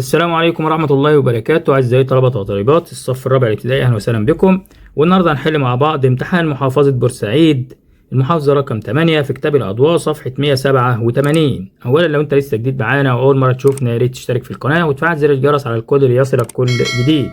السلام عليكم ورحمة الله وبركاته. أعزائي طلبة وطالبات الصف الرابع الابتدائي، أهلا وسهلا بكم. والنهاردة هنحل مع بعض امتحان محافظة بورسعيد، المحافظة رقم 8 في كتاب الأضواء صفحة 187. أولا لو أنت لسه جديد معانا وأول مرة تشوفنا يا ريت تشترك في القناة وتفعل زر الجرس على الكل ليصلك كل جديد.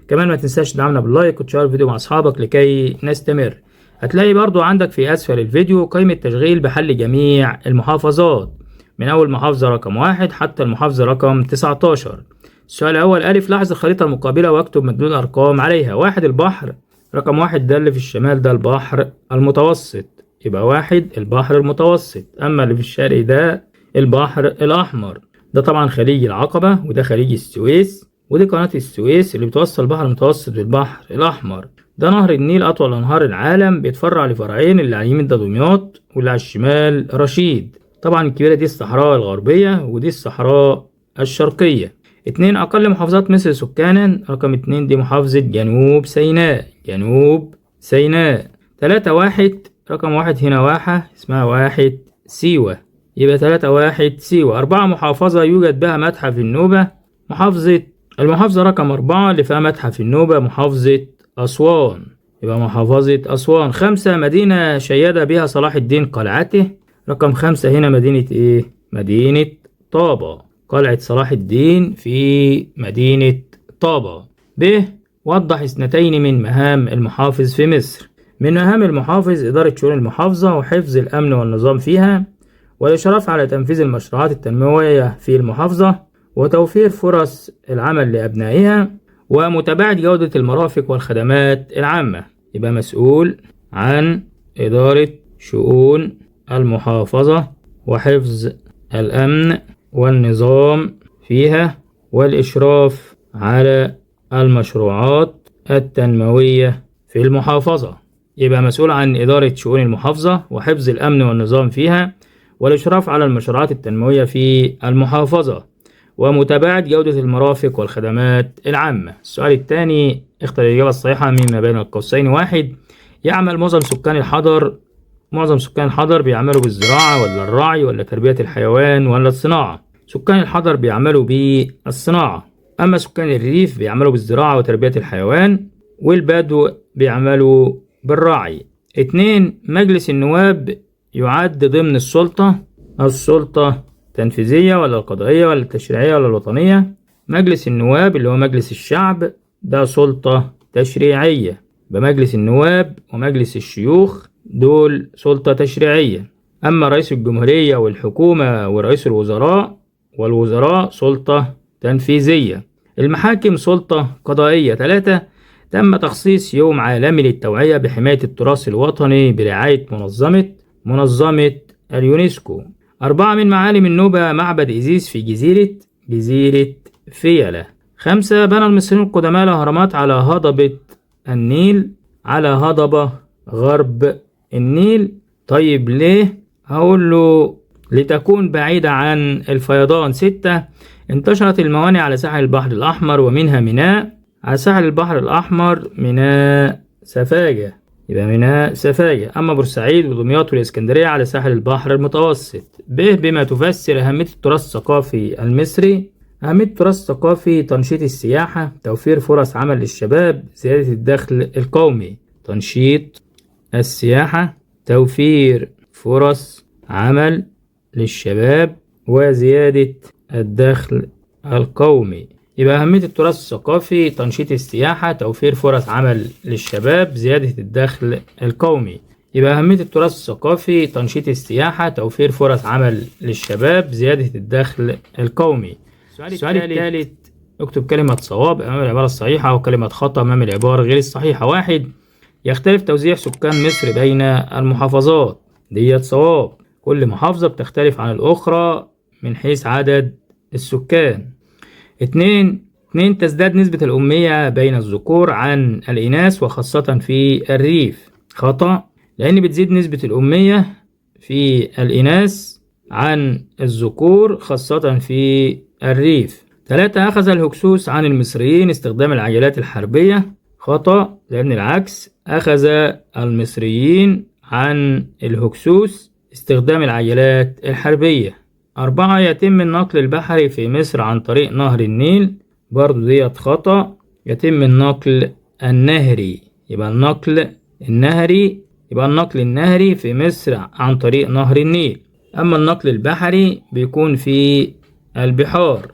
كمان ما تنساش تدعمنا باللايك وتشير الفيديو مع أصحابك لكي نستمر. هتلاقي برضو عندك في أسفل الفيديو قائمة تشغيل بحل جميع المحافظات من أول محافظة رقم 1 حتى المحافظة رقم 19. السؤال الأول: ألف، لاحظ الخريطة المقابلة واكتب مدلول الأرقام عليها. 1 البحر، رقم 1 ده اللي في الشمال ده البحر المتوسط، يبقى 1 البحر المتوسط. أما اللي في الشرق ده البحر الأحمر، ده طبعا خليج العقبة وده خليج السويس ودي قناة السويس اللي بتوصل البحر المتوسط بالبحر الأحمر. ده نهر النيل أطول أنهار العالم، بيتفرع لفرعين، اللي على اليمين ده دمياط واللي على الشمال رشيد. طبعا الكبيرة دي الصحراء الغربية ودي الصحراء الشرقية. 2 أقل محافظات مصر سكانا، رقم 2 دي محافظة جنوب سيناء، جنوب سيناء. 3 1، رقم 1 هنا واحة اسمها 1 سيوة، يبقى 3 1 سيوة. 4 محافظة يوجد بها متحف النوبة، المحافظة رقم 4 اللي فيها متحف النوبة محافظة أسوان، يبقى محافظة أسوان. 5 مدينة شيد بها صلاح الدين قلعته، رقم 5 هنا مدينة ايه؟ مدينة طابة، قلعة صلاح الدين في مدينة طابة. ب، وضح 2 من مهام المحافظ في مصر. من مهام المحافظ إدارة شؤون المحافظة وحفظ الأمن والنظام فيها، والإشراف على تنفيذ المشروعات التنموية في المحافظة، وتوفير فرص العمل لأبنائها، ومتابعة جودة المرافق والخدمات العامة. يبقى مسؤول عن إدارة شؤون المحافظة وحفظ الأمن والنظام فيها والإشراف على المشروعات التنموية في المحافظة. يبقى مسؤول عن إدارة شؤون المحافظة وحفظ الأمن والنظام فيها والإشراف على المشروعات التنموية في المحافظة ومتابعة جودة المرافق والخدمات العامة. السؤال الثاني: اختر الإجابة الصحيحة مما بين القوسين. 1 يعمل معظم سكان الحضر بيعملوا بالزراعة ولا الرعي ولا تربية الحيوان ولا الصناعة؟ سكان الحضر بيعملوا بالصناعة، أما سكان الريف بيعملوا بالزراعة وتربية الحيوان، والبدو بيعملوا بالرعي. 2 مجلس النواب يعد ضمن السلطة التنفيذية ولا القضائية ولا التشريعية ولا الوطنية؟ مجلس النواب اللي هو مجلس الشعب ده سلطة تشريعية، بمجلس النواب ومجلس الشيوخ دول سلطة تشريعية. أما رئيس الجمهورية والحكومة ورئيس الوزراء سلطة تنفيذية. المحاكم سلطة قضائية. 3 تم تخصيص يوم عالمي للتوعية بحماية التراث الوطني برعاية منظمة اليونسكو. 4 من معالم النوبة معبد إيزيس في جزيرة فيلة. 5 بنى المصريون القدماء الأهرامات على هضبة النيل، على هضبة غرب النيل. طيب ليه؟ هقول له لتكون بعيدة عن الفيضان. 6 انتشرت الموانئ على ساحل البحر الأحمر ومنها ميناء على ساحل البحر الأحمر ميناء سفاجة، يبقى ميناء سفاجة. أما بورسعيد ودمياط والإسكندرية على ساحل البحر المتوسط. ب بما تفسر أهمية التراث الثقافي المصري. أهمية التراث الثقافي: تنشيط السياحة، توفير فرص عمل للشباب، زيادة الدخل القومي. تنشيط السياحة، توفير فرص عمل للشباب، وزيادة الدخل القومي. يبقى أهمية التراث الثقافي: تنشيط السياحة، توفير فرص عمل للشباب، زيادة الدخل القومي. يبقى أهمية التراث الثقافي: تنشيط السياحة، توفير فرص عمل للشباب، زيادة الدخل القومي. السؤال الثالث: اكتب كلمة صواب أمام العبارة الصحيحة وكلمة خطأ أمام العبارة غير الصحيحة. 1 يختلف توزيع سكان مصر بين المحافظات، ديت صواب، كل محافظة بتختلف عن الأخرى من حيث عدد السكان. 2 تزداد نسبة الأمية بين الذكور عن الإناث وخاصة في الريف. خطأ، لأن بتزيد نسبة الأمية في الإناث عن الذكور خاصة في الريف. 3 أخذ الهكسوس عن المصريين استخدام العجلات الحربية. خطأ، لأن العكس، أخذ المصريين عن الهكسوس استخدام العجلات الحربية. 4 يتم النقل البحري في مصر عن طريق نهر النيل، برضو ديت خطأ. يتم النقل النهري، يبقى النقل النهري في مصر عن طريق نهر النيل، أما النقل البحري بيكون في البحار.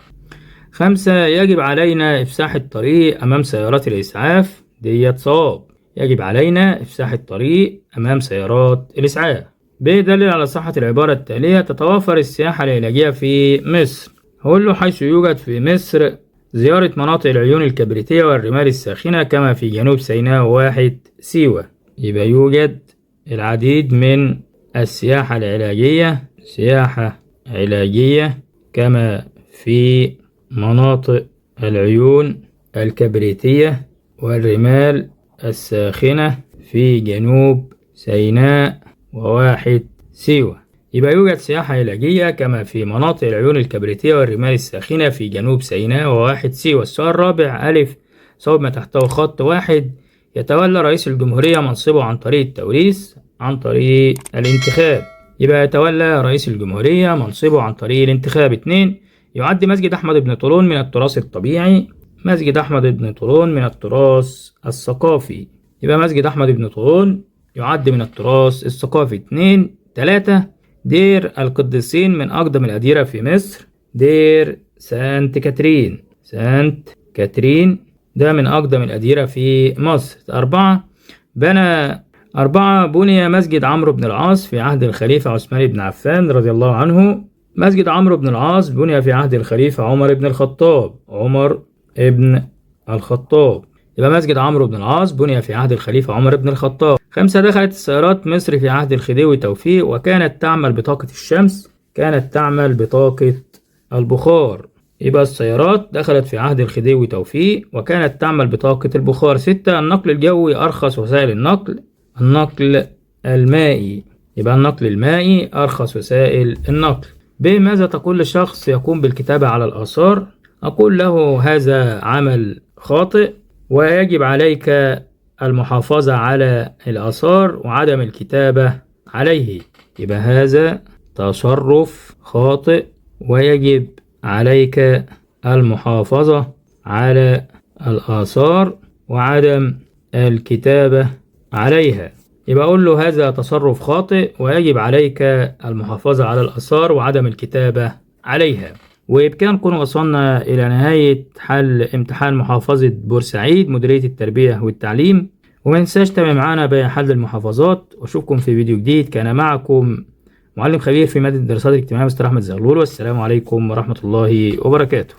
5 يجب علينا إفساح الطريق أمام سيارات الإسعاف، ديت صواب، يجب علينا إفساح الطريق أمام سيارات الإسعاف. ب دليل على صحة العبارة التالية: تتوفر السياحة العلاجية في مصر. هقول له حيث يوجد في مصر زيارة مناطق العيون الكبريتية والرمال الساخنة كما في جنوب سيناء و1 سيوة. يبقى يوجد العديد من السياحة العلاجية كما في مناطق العيون الكبريتية والرمال الساخنة في جنوب سيناء و1 سيوة. يبقى يوجد سياحة علاجية كما في مناطق العيون الكبريتية والرمال الساخنة في جنوب سيناء و1 سيوة. السؤال الرابع: ألف صوب ما تحته خط 1. يتولى رئيس الجمهورية منصبه عن طريق التوريث عن طريق الانتخاب. يبقى يتولى رئيس الجمهورية منصبه عن طريق الانتخاب. 2 يعد مسجد أحمد بن طولون من التراث الطبيعي، مسجد أحمد بن طولون من التراث الثقافي. يبقى مسجد أحمد بن طولون يعد من التراث الثقافي. 3 دير القديسين من أقدم الأديرة في مصر، دير سانت كاترين ده من أقدم الأديرة في مصر. 4 بني مسجد عمرو بن العاص في عهد الخليفة عثمان بن عفان رضي الله عنه. مسجد عمرو بن العاص بني في عهد الخليفة عمر بن الخطاب. يبقى مسجد عمرو بن العاص بني في عهد الخليفة عمر بن الخطاب. 5 دخلت السيارات مصر في عهد الخديوي توفيق وكانت تعمل بطاقة الشمس، كانت تعمل بطاقة البخار. يبقى السيارات دخلت في عهد الخديوي توفيق وكانت تعمل بطاقة البخار. 6 النقل الجوي أرخص وسائل النقل المائي. يبقى النقل المائي أرخص وسائل النقل. ب ماذا تقول لشخص يقوم بالكتابة على الآثار؟ أقول له هذا عمل خاطئ ويجب عليك المحافظة على الآثار وعدم الكتابة عليه. يبقى هذا تصرف خاطئ ويجب عليك المحافظة على الآثار وعدم الكتابة عليها. يبقى أقول له هذا تصرف خاطئ ويجب عليك المحافظة على الآثار وعدم الكتابة عليها. وبكده نكون وصلنا إلى نهاية حل امتحان محافظة بورسعيد مديرية التربية والتعليم. وما تنساش تتابع معانا بحل المحافظات، واشوفكم في فيديو جديد. كان معكم معلم خبير في مادة الدراسات الاجتماعية مستر أحمد زغلول، والسلام عليكم ورحمة الله وبركاته.